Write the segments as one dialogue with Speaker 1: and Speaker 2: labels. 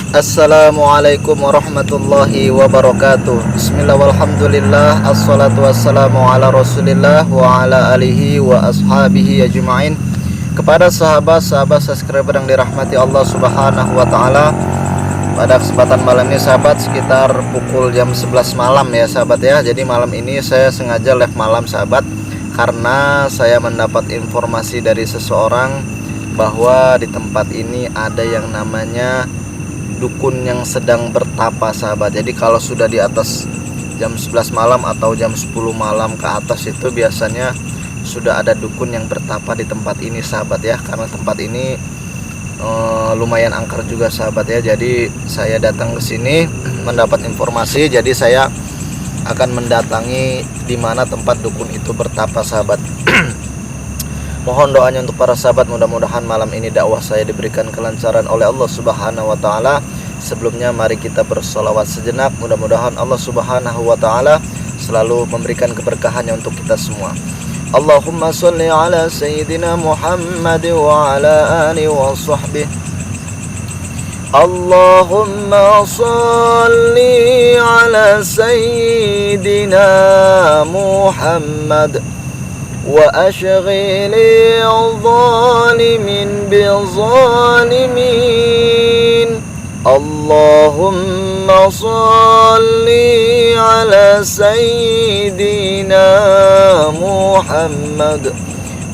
Speaker 1: Assalamualaikum warahmatullahi wabarakatuh. Bismillah walhamdulillah. Assalatu wassalamu ala rasulillah wa ala alihi wa ashabihi ajma'in. Kepada sahabat-sahabat subscriber yang dirahmati Allah subhanahu wa ta'ala, pada kesempatan malam ini sahabat, sekitar pukul jam 11 malam ya sahabat ya. Jadi malam ini saya sengaja live malam sahabat, karena saya mendapat informasi dari seseorang bahwa di tempat ini ada yang namanya dukun yang sedang bertapa sahabat. Jadi kalau sudah di atas jam 11 malam atau jam 10 malam ke atas itu biasanya sudah ada dukun yang bertapa di tempat ini sahabat ya. Karena tempat ini lumayan angker juga sahabat ya. Jadi saya datang ke sini mendapat informasi, jadi saya akan mendatangi di mana tempat dukun itu bertapa sahabat. Mohon doanya untuk para sahabat, mudah-mudahan malam ini dakwah saya diberikan kelancaran oleh Allah Subhanahu wa taala. Sebelumnya mari kita bersolawat sejenak, mudah-mudahan Allah Subhanahu wa taala selalu memberikan keberkahannya untuk kita semua. Allahumma sholli ala sayyidina Muhammad wa ala alihi wa sahbihi. Allahumma sholli ala sayyidina Muhammad وأشغل الظالم بالظالمين. اللهم صل على سيدنا محمد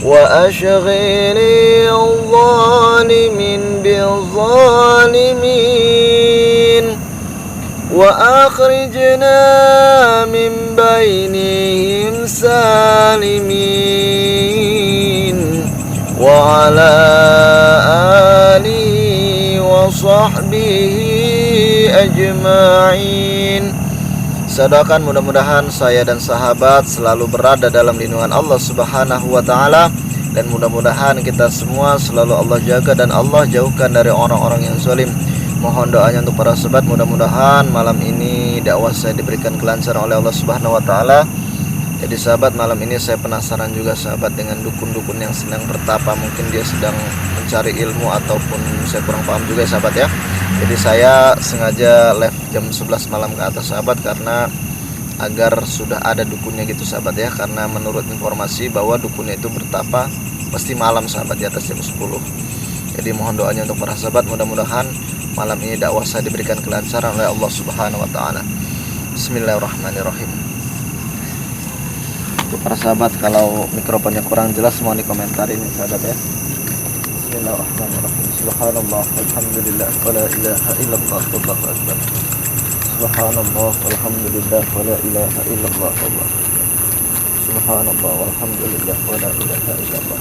Speaker 1: وأشغل الظالم بالظالمين وأخرجنا من بينهم سالمين وعلى آله وصحبه أجمعين. Saudarakan, mudah-mudahan saya dan sahabat selalu berada dalam lindungan Allah Subhanahu wa taala, dan mudah-mudahan kita semua selalu Allah jaga dan Allah jauhkan dari orang-orang yang zalim. Mohon doanya untuk para sahabat, mudah-mudahan malam ini dakwah saya diberikan kelancaran oleh Allah Subhanahu wa taala. Jadi sahabat, malam ini saya penasaran juga sahabat dengan dukun-dukun yang sedang bertapa. Mungkin dia sedang mencari ilmu ataupun saya kurang paham juga sahabat ya. Jadi saya sengaja live jam 11 malam ke atas sahabat, karena agar sudah ada dukunnya gitu sahabat ya. Karena menurut informasi bahwa dukunnya itu bertapa pasti malam sahabat, di atas jam 10. Jadi mohon doanya untuk para sahabat, mudah-mudahan malam ini dakwah saya diberikan kelancaran oleh Allah Subhanahu wa taala. Bismillahirrahmanirrahim. Untuk para sahabat, kalau mikrofonnya kurang jelas mohon dikomentarin sahabat ya. Bismillahirrahmanirrahim. Subhanallah walhamdulillah wala ilaha illallah wallahu akbar. Subhanallah walhamdulillah wala ilaha illallah wallahu akbar. Subhanallah walhamdulillah wala ilaha illallah.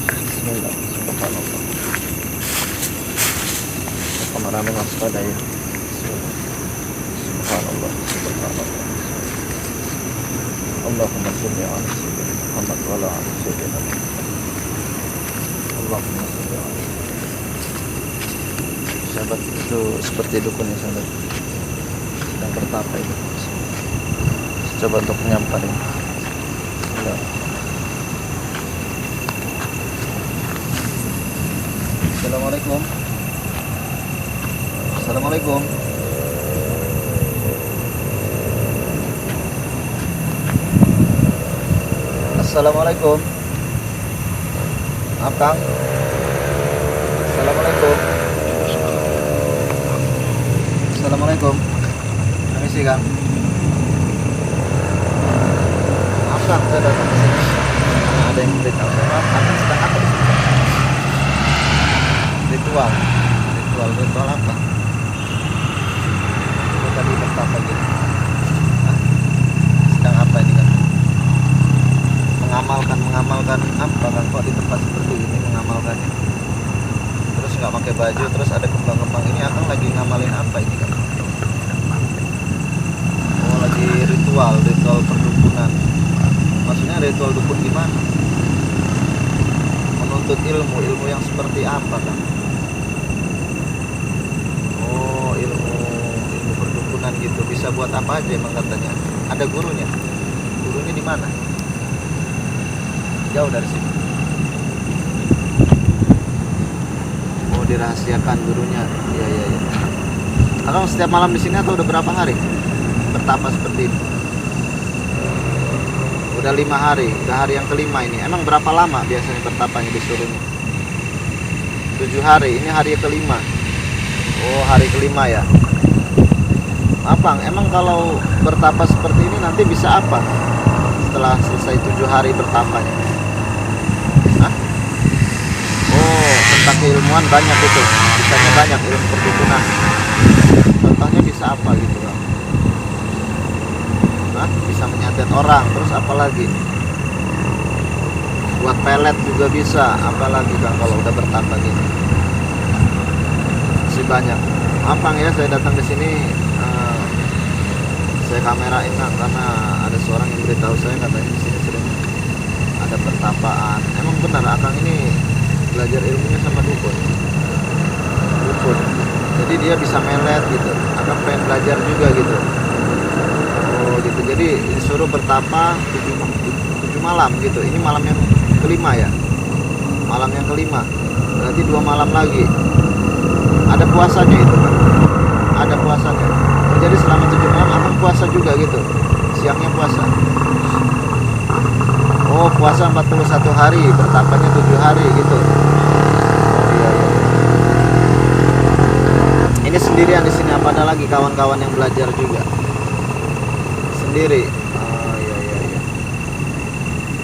Speaker 1: Bismillah. Subhanallah. Kameramen waspada ya. Subhanallah, subhanallah. Allahumma sholli ala sayyidina Muhammad wa ala ali sayyidina Muhammad. Allahumma sholli ala sahabat, itu seperti dukun ya sahabat, sedang bertapa itu. Coba untuk menyampaikan. Assalamualaikum. Assalamualaikum. Assalamualaikum. Maaf Kang. Assalamualaikum. Assalamualaikum. Permisi Kang. Maaf Kang, saya datang ke sini. Ada yang beritahu saya, Kang sedang apa di sini? Ritual apa? Tadi bertapa gitu. Sedang apa ini kan? Mengamalkan apa kan, kok di tempat seperti ini mengamalkannya? Terus nggak pakai baju, terus ada kembang-kembang, ini Akang lagi ngamalin apa ini kan? Oh, lagi ritual perdukunan. Maksudnya ritual dukun gimana? Menuntut ilmu yang seperti apa kan? Oh, ilmu perdukunan gitu. Bisa buat apa aja emang katanya? Ada gurunya? Gurunya di mana? Jauh dari sini. Oh, dirahasiakan gurunya. Iya iya iya. Akang setiap malam di sini atau udah berapa hari bertapa seperti ini? Udah 5 hari, udah hari yang kelima ini. Emang berapa lama biasanya bertapanya disuruhnya? 7 hari, ini hari kelima. Oh, hari kelima ya. Apang, emang kalau bertapa seperti ini nanti bisa apa setelah selesai 7 hari bertapanya? Hah? Oh, tentang keilmuan banyak itu, bisanya banyak ilmu perdukunan. Contohnya bisa apa gitu kan? Hah? Bisa menyantet orang, terus apa lagi? Buat pelet juga bisa, apalagi kan kalau udah bertapa gini. Masih banyak. Apang ya, saya datang ke sini, saya kamerain kan, karena ada seorang yang beritahu saya katanya di sini sering ada pertapaan. Emang benar akang ini belajar ilmunya sama dukun. Dukun. Jadi dia bisa melet gitu. Akang pengen belajar juga gitu. Oh gitu. Jadi disuruh bertapa 7 malam gitu. Ini malam yang kelima ya. Malam yang kelima. Berarti 2 malam lagi. Ada puasanya itu kan. Ada puasanya. Jadi selama 7 malam akang puasa juga gitu. Siangnya puasa. Oh, puasa 41 hari, bertapanya 7 hari gitu. Oh iya iya. Ini sendirian di sini apa ada lagi kawan-kawan yang belajar juga? Sendiri. Oh iya iya iya.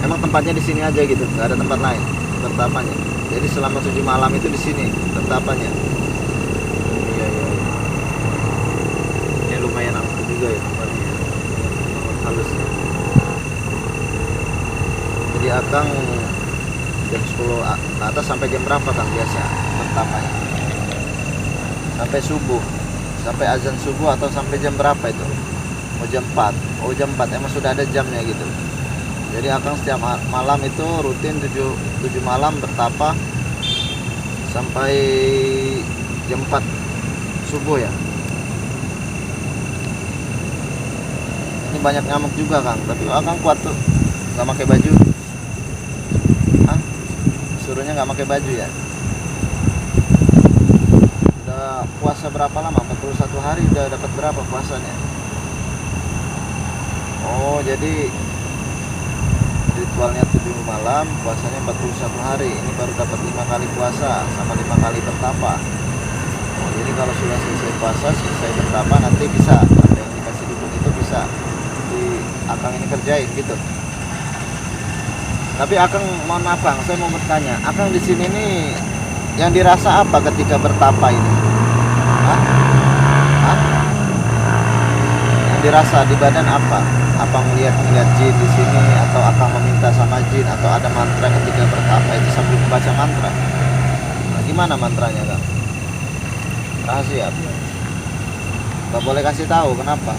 Speaker 1: Emang tempatnya di sini aja gitu, nggak ada tempat lain bertapanya. Jadi selama 7 malam itu di sini bertapanya. Iya iya iya. Ini lumayan angker juga ya tempatnya. Halusnya. Jadi akang jam 10 ke atas sampai jam berapa Kang biasa bertapanya? Sampai subuh, sampai azan subuh atau sampai jam berapa itu? Oh jam 4. Oh jam 4 emang sudah ada jamnya gitu. Jadi akang setiap malam itu rutin 7 malam bertapa sampai jam 4 subuh ya. Ini banyak nyamuk juga Kang, tapi akang kuat tuh, nggak pakai baju. Hah? Suruhnya nggak pakai baju ya. Udah puasa berapa lama? 41 hari udah dapat berapa puasanya? Oh jadi ritualnya 7 malam, puasanya 41 hari. Ini baru dapat 5 kali puasa sama 5 kali bertapa. Oh, jadi kalau sudah selesai puasa, selesai bertapa, nanti bisa apa yang dikasih dukun itu bisa di akang ini kerjain gitu. Tapi akang mohon maaf Kang, saya mau bertanya, akang di sini nih yang dirasa apa ketika bertapa ini? Hah? Hah? Yang dirasa di badan apa? Apa melihat jin di sini, atau akang meminta sama jin, atau ada mantra ketika bertapa itu sambil membaca mantra? Nah, gimana mantranya Kang? Rahasia. Gak boleh kasih tahu, kenapa?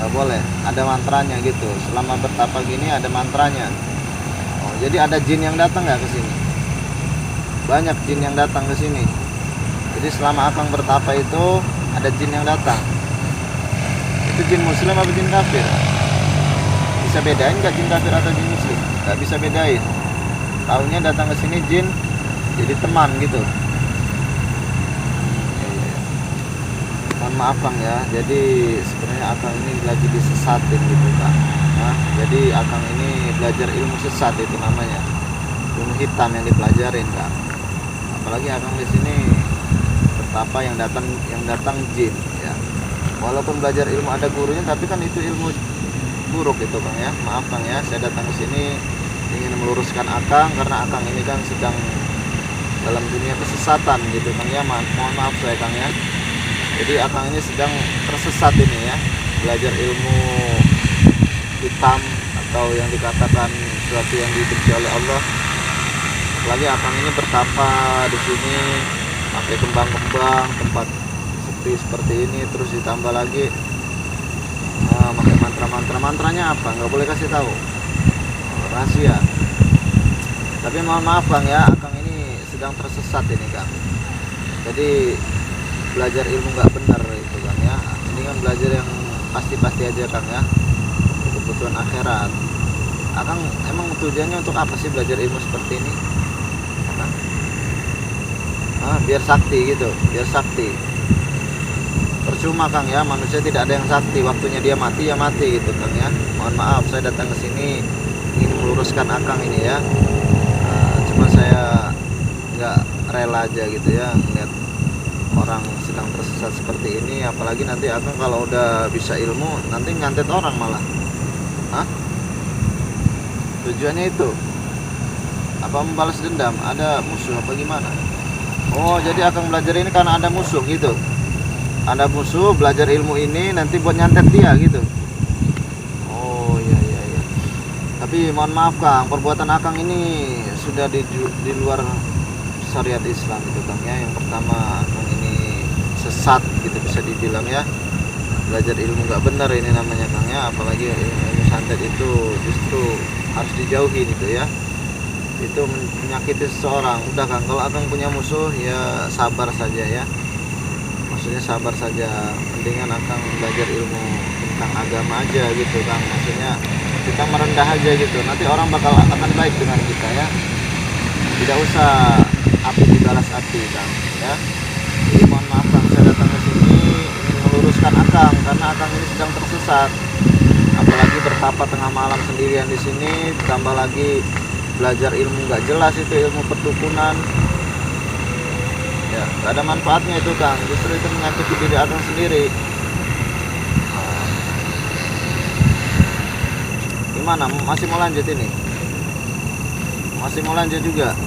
Speaker 1: Gak boleh, ada mantranya gitu. Selama bertapa gini ada mantranya. Oh, jadi ada jin yang datang nggak ke sini? Banyak jin yang datang ke sini. Jadi selama akang bertapa itu ada jin yang datang. Itu jin muslim atau jin kafir? Bisa bedain nggak jin kafir atau jin muslim? Nggak bisa bedain. Taunya datang ke sini jin jadi teman gitu. Mohon maaf Kang ya, jadi sebenarnya akang ini lagi disesatin gitu Kang. Nah, jadi akang ini belajar ilmu sesat itu namanya, ilmu hitam yang dipelajarin Kang. Apalagi akang di sini bertapa yang datang jin ya. Walaupun belajar ilmu ada gurunya, tapi kan itu ilmu buruk itu Kang ya. Maaf Kang ya, saya datang ke sini ingin meluruskan akang karena akang ini kan sedang dalam dunia kesesatan gitu Kang ya. Mohon maaf saya Kang ya. Jadi akang ini sedang tersesat ini ya, belajar ilmu hitam atau yang dikatakan sesuatu yang dibenci oleh Allah. Apalagi akang ini bertapa di sini pakai kembang-kembang, tempat seperti ini, terus ditambah lagi pakai mantranya apa? Nggak boleh kasih tahu, rahasia. Tapi mohon maaf Kang ya, akang ini sedang tersesat ini Kang. Jadi belajar ilmu nggak benar itu Kang ya. Ini kan belajar yang pasti aja Kang ya, untuk kebutuhan akhirat. Akang emang tujuannya untuk apa sih belajar ilmu seperti ini? Hah? biar sakti gitu, biar sakti. Percuma Kang ya, manusia tidak ada yang sakti, waktunya dia mati ya mati gitu Kang ya. Mohon maaf saya datang ke sini ingin meluruskan Akang ini ya. Cuma saya nggak rela aja gitu ya ngeliat orang sedang tersesat seperti ini, apalagi nanti Akang kalau udah bisa ilmu nanti nyantet orang malah. Tujuannya itu apa, membalas dendam, ada musuh apa gimana? Oh jadi Akang belajar ini karena ada musuh gitu, ada musuh, belajar ilmu ini nanti buat nyantet dia gitu. Oh iya. Tapi mohon maaf Kang, perbuatan Akang ini sudah di luar syariat Islam itu Kang ya. Yang pertama Akang ini sesat gitu bisa dibilang ya, belajar ilmu nggak benar ini namanya Kang ya. Apalagi ilmu santet itu justru harus dijauhi gitu ya, itu menyakiti seseorang. Udah Kang, kalau Akang punya musuh ya sabar saja ya, maksudnya sabar saja, mendingan Akang belajar ilmu tentang agama aja gitu Kang. Maksudnya kita merendah aja gitu, nanti orang akan baik dengan kita ya. Tidak usah api dibalas api Kang ya. Jadi mohon maaf Kang, saya datang ke sini ingin meluruskan Akang karena Akang ini sedang tersesat. Apalagi bertapa tengah malam sendirian di sini, ditambah lagi belajar ilmu nggak jelas, itu ilmu perdukunan. Ya, gak ada manfaatnya itu Kang, justru itu menyakiti diri Akang sendiri. Gimana, masih mau lanjut ini? Masih mau lanjut juga?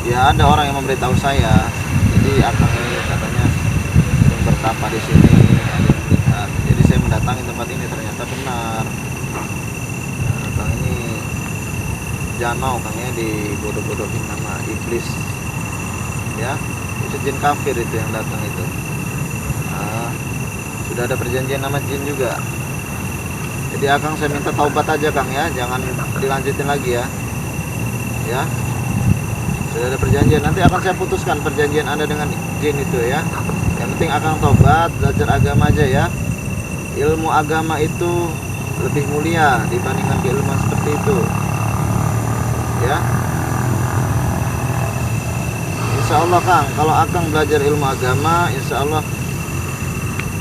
Speaker 1: Ya ada orang yang memberitahu saya, jadi Akang ini katanya sering bertapa di sini, ada yang melihat. Jadi saya mendatangi tempat ini, ternyata benar. Nah, Akang ini jangan mau Kang ya dibodoh-bodohin nama iblis ya, itu jin kafir itu yang datang itu. Sudah ada perjanjian nama jin juga. Jadi Akang saya minta taubat aja Kang ya, jangan dilanjutin lagi ya. Ya, sudah ada perjanjian, nanti akan saya putuskan perjanjian Anda dengan jin itu ya. Yang penting Akang taubat, belajar agama aja ya. Ilmu agama itu lebih mulia dibandingkan keilmuan seperti itu ya. Insya Allah Kang, kalau Akang belajar ilmu agama, insya Allah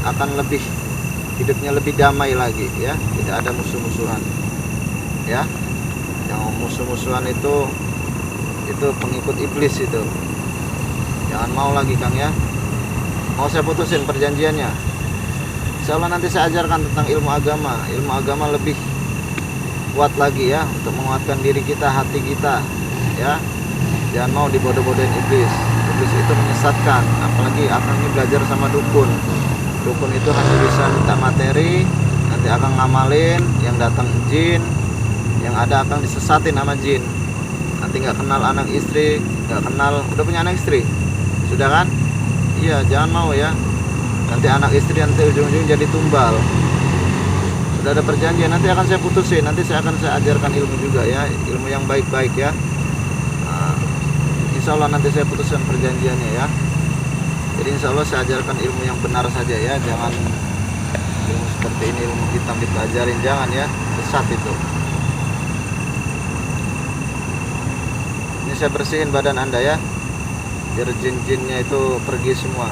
Speaker 1: akan lebih, hidupnya lebih damai lagi ya, tidak ada musuh-musuhan ya. Yang musuh-musuhan itu pengikut iblis itu, jangan mau lagi Kang ya. Mau saya putusin perjanjiannya, insya Allah nanti saya ajarkan tentang ilmu agama lebih kuat lagi ya, untuk menguatkan diri kita, hati kita ya. Jangan mau dibodoh-bodohin iblis. Iblis itu menyesatkan, apalagi Akang ini belajar sama dukun. Dukun itu hanya bisa minta materi, nanti Akang ngamalin, yang datang jin, yang ada Akang disesatin sama jin. Nanti nggak kenal anak istri, nggak kenal, udah punya anak istri, sudah kan? Iya, jangan mau ya. Nanti anak istri nanti ujung-ujung jadi tumbal. Sudah ada perjanjian, nanti akan saya putusin, nanti saya ajarkan ilmu juga ya, ilmu yang baik-baik ya. Insya Allah nanti saya putuskan perjanjiannya ya. Jadi insya Allah saya ajarkan ilmu yang benar saja ya, jangan ilmu seperti ini, ilmu hitam dipelajarin, jangan ya, sesat itu. Ini saya bersihin badan Anda ya, biar jin-jinnya itu pergi semua.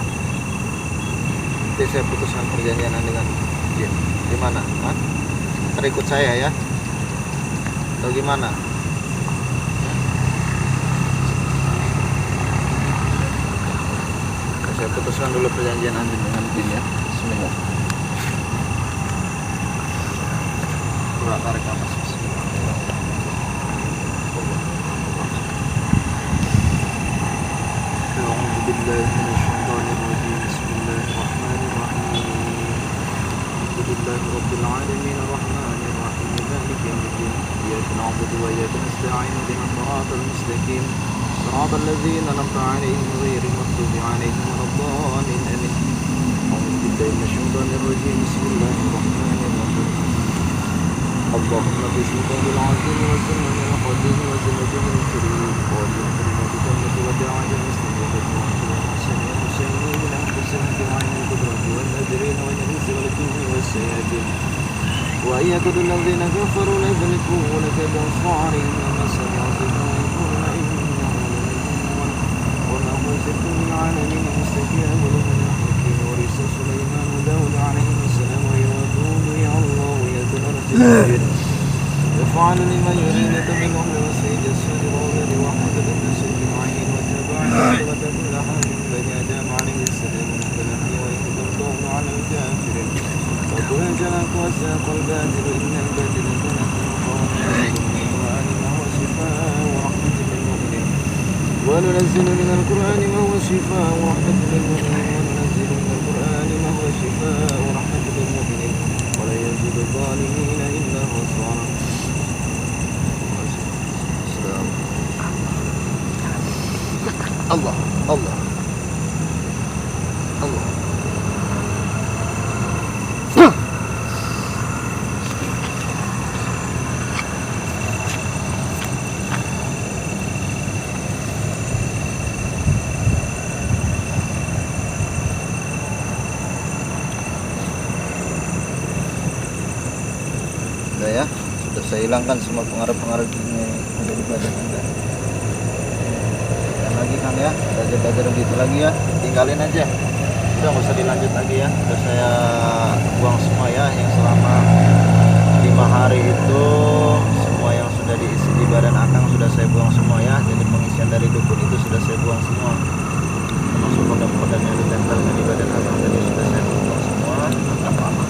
Speaker 1: Nanti saya putuskan perjanjian Anda dengan jin. Gimana? Terikut saya ya, atau gimana? Saya putuskan dulu perjanjian Anda dengan jin ya. Bismillah. Surah tarik nafas. A'udzu billahi minasyaitonir rajim. Bismillahirrahmanirrahim. Alhamdulillahi rabbil alamin arrahmanir rahim maliki yaumiddin. Iyyaka na'budu wa iyyaka nasta'in ihdinas siratal mustaqim. صراط الذين أنعمت عليهم غير المغضوب عليهم ولا الضالين آمين. أعوذ بالله من الشيطان الرجيم. بسم الله الرحمن الرحيم. اللهم باسمك العظيم وسمك القديم وسمته الكريم وجه كلمتك التي ودعت المستجابة وأنزل الحسن والحسين من أنفسهم بعين القدرة والنذرين والإنس والجن والشياطين وإن يكد الذين كفروا ليزلقونك بأبصارهم وما سمعوا بهم يقولون
Speaker 2: العالمين مستجاب له من رحمته ورث سليمان داود عليه السلام ويقول يا الله يا ذا العرش المجيد يفعل لمن يريد منهم لوسيج الصدر والذي وحد بالناس اجمعين وتبع عاقبة كل حال بني ادم عليه السلام فلم يوئد القول على الكافرين وقل جلك وساق الباطل ان الباطل كان في القران ما هو شفاء ورحمة للمؤمنين وننزل من القران ما هو شفاء ورحمة للمؤمنين وننزل من القران ما هو شفاء ورحمة للمؤمنين ولا يزيد الظالمين الا خسارا.
Speaker 1: Allah, Allah, Allah. Udah ya, sudah saya hilangkan semua pengaruh-pengaruh ini ada di badan Anda. Lagi kan ya, belajar begitu lagi ya, tinggalin aja, udah nggak usah dilanjut lagi ya, udah saya buang semua ya, yang selama 5 hari itu semua yang sudah diisi di badan akang sudah saya buang semua ya, jadi pengisian dari dukun itu sudah saya buang semua, termasuk kodam-kodam yang ditempelkan di badan akang tadi sudah saya buang semua.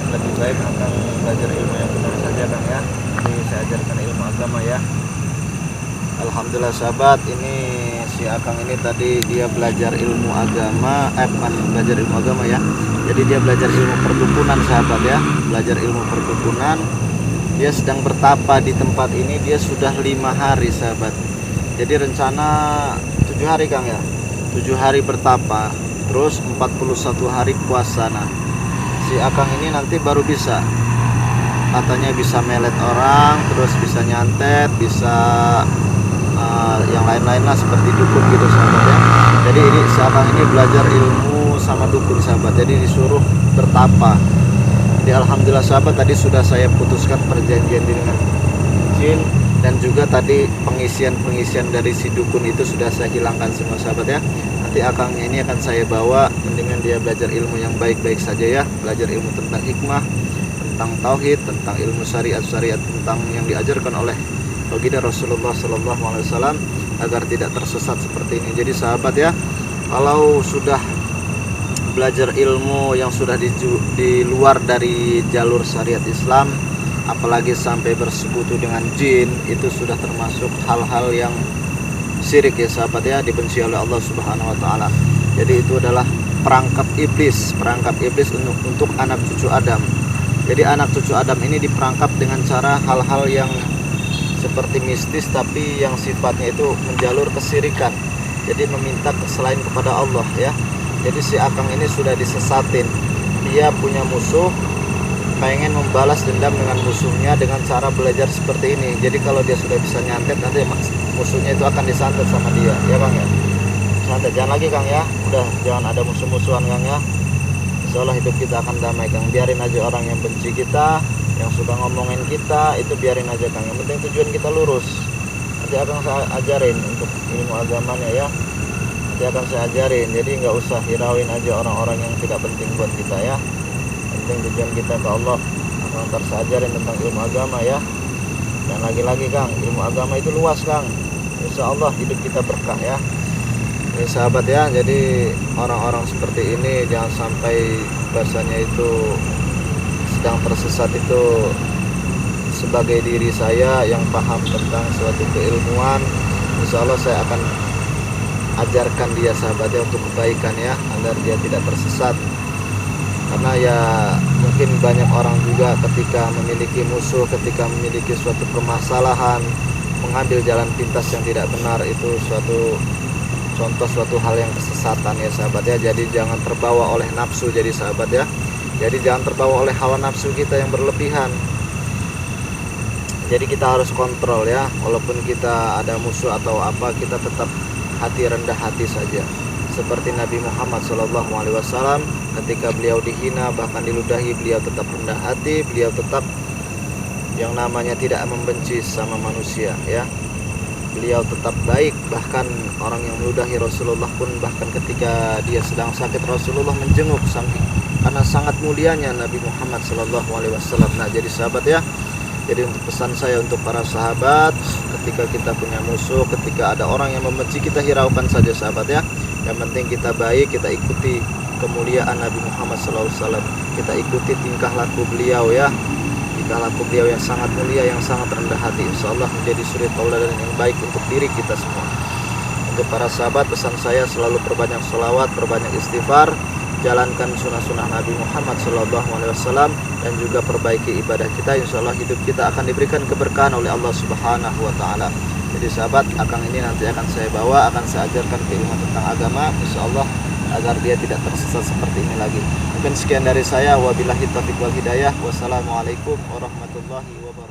Speaker 1: Lebih baik akang belajar ilmu yang benar saja kan ya, jadi saya ajarkan ilmu agama ya. Alhamdulillah sahabat, ini si akang ini tadi dia belajar ilmu agama, bukan belajar ilmu agama ya. Jadi dia belajar ilmu perdukunan sahabat ya, belajar ilmu perdukunan. Dia sedang bertapa di tempat ini, dia sudah 5 hari sahabat. Jadi rencana 7 hari Kang ya, 7 hari bertapa, terus 41 hari puasa. Nah, si akang ini nanti baru bisa, katanya bisa melet orang, terus bisa nyantet, bisa yang lain-lain lah seperti dukun gitu sahabat ya. Jadi ini sahabat ini belajar ilmu sama dukun sahabat, jadi disuruh bertapa. Jadi alhamdulillah sahabat, tadi sudah saya putuskan perjanjian dengan jin, dan juga tadi pengisian dari si dukun itu sudah saya hilangkan semua sahabat ya. Nanti akangnya ini akan saya bawa, mendingan dia belajar ilmu yang baik-baik saja ya, belajar ilmu tentang hikmah, tentang tauhid, tentang ilmu syariat, tentang yang diajarkan oleh baginda Rasulullah SAW, agar tidak tersesat seperti ini. Jadi sahabat ya, kalau sudah belajar ilmu yang sudah di luar dari jalur syariat Islam, apalagi sampai bersekutu dengan jin, itu sudah termasuk hal-hal yang syirik ya sahabat ya, dibenci oleh Allah Subhanahu wa taala. Jadi itu adalah perangkap iblis untuk anak cucu Adam. Jadi anak cucu Adam ini diperangkap dengan cara hal-hal yang seperti mistis, tapi yang sifatnya itu menjalur kesirikan, jadi meminta selain kepada Allah ya. Jadi si akang ini sudah disesatin, dia punya musuh, pengen membalas dendam dengan musuhnya dengan cara belajar seperti ini. Jadi kalau dia sudah bisa nyantet, nanti musuhnya itu akan disantet sama dia ya Kang ya. Santet, jangan lagi Kang ya, udah jangan ada musuh-musuhan Kang ya. Insyaallah hidup kita akan damai Kang. Biarin aja orang yang benci kita, yang suka ngomongin kita, itu biarin aja Kang. Yang penting tujuan kita lurus. Nanti akan saya ajarin untuk ilmu agamanya ya, nanti akan saya ajarin. Jadi nggak usah hirauin aja orang-orang yang tidak penting buat kita ya. Penting tujuan kita ke Allah. Akan ntar saya ajarin tentang ilmu agama ya. Dan lagi-lagi Kang, ilmu agama itu luas Kang. Insya Allah hidup kita berkah ya. Ini sahabat ya, jadi orang-orang seperti ini jangan sampai bahasanya itu sedang tersesat itu sebagai diri saya yang paham tentang suatu keilmuan. Insya Allah saya akan ajarkan dia sahabatnya untuk kebaikan ya, agar dia tidak tersesat. Karena ya mungkin banyak orang juga ketika memiliki musuh, ketika memiliki suatu permasalahan, mengambil jalan pintas yang tidak benar, itu suatu hal yang kesesatan ya sahabat ya. Jadi jangan terbawa oleh nafsu jadi sahabat ya. Jadi jangan terbawa oleh hawa nafsu kita yang berlebihan. Jadi kita harus kontrol ya. Walaupun kita ada musuh atau apa, kita tetap rendah hati saja. Seperti Nabi Muhammad SAW, ketika beliau dihina bahkan diludahi, beliau tetap rendah hati, beliau tetap yang namanya tidak membenci sama manusia ya. beliau tetap baik. Bahkan orang yang meludahi Rasulullah pun bahkan ketika dia sedang sakit Rasulullah menjenguk karena sangat mulianya Nabi Muhammad SAW. Nah jadi sahabat ya, jadi untuk pesan saya untuk para sahabat, ketika kita punya musuh, ketika ada orang yang membenci kita, hiraukan saja sahabat ya. Yang penting kita baik, kita ikuti kemuliaan Nabi Muhammad SAW, kita ikuti tingkah laku beliau ya, tingkah laku beliau yang sangat mulia, yang sangat rendah hati. Insya Allah menjadi suri tauladan yang baik untuk diri kita semua. Untuk para sahabat, pesan saya selalu perbanyak sholawat, perbanyak istighfar, jalankan sunnah-sunnah Nabi Muhammad SAW, dan juga perbaiki ibadah kita. Insya Allah hidup kita akan diberikan keberkahan oleh Allah Subhanahu Wa Taala. Jadi sahabat, akang ini nanti akan saya bawa, akan saya ajarkan keilmuan tentang agama, insya Allah, agar dia tidak tersesat seperti ini lagi. Mungkin sekian dari saya. Wabillahi taufiq wal hidayah. Wassalamualaikum warahmatullahi wabarakatuh.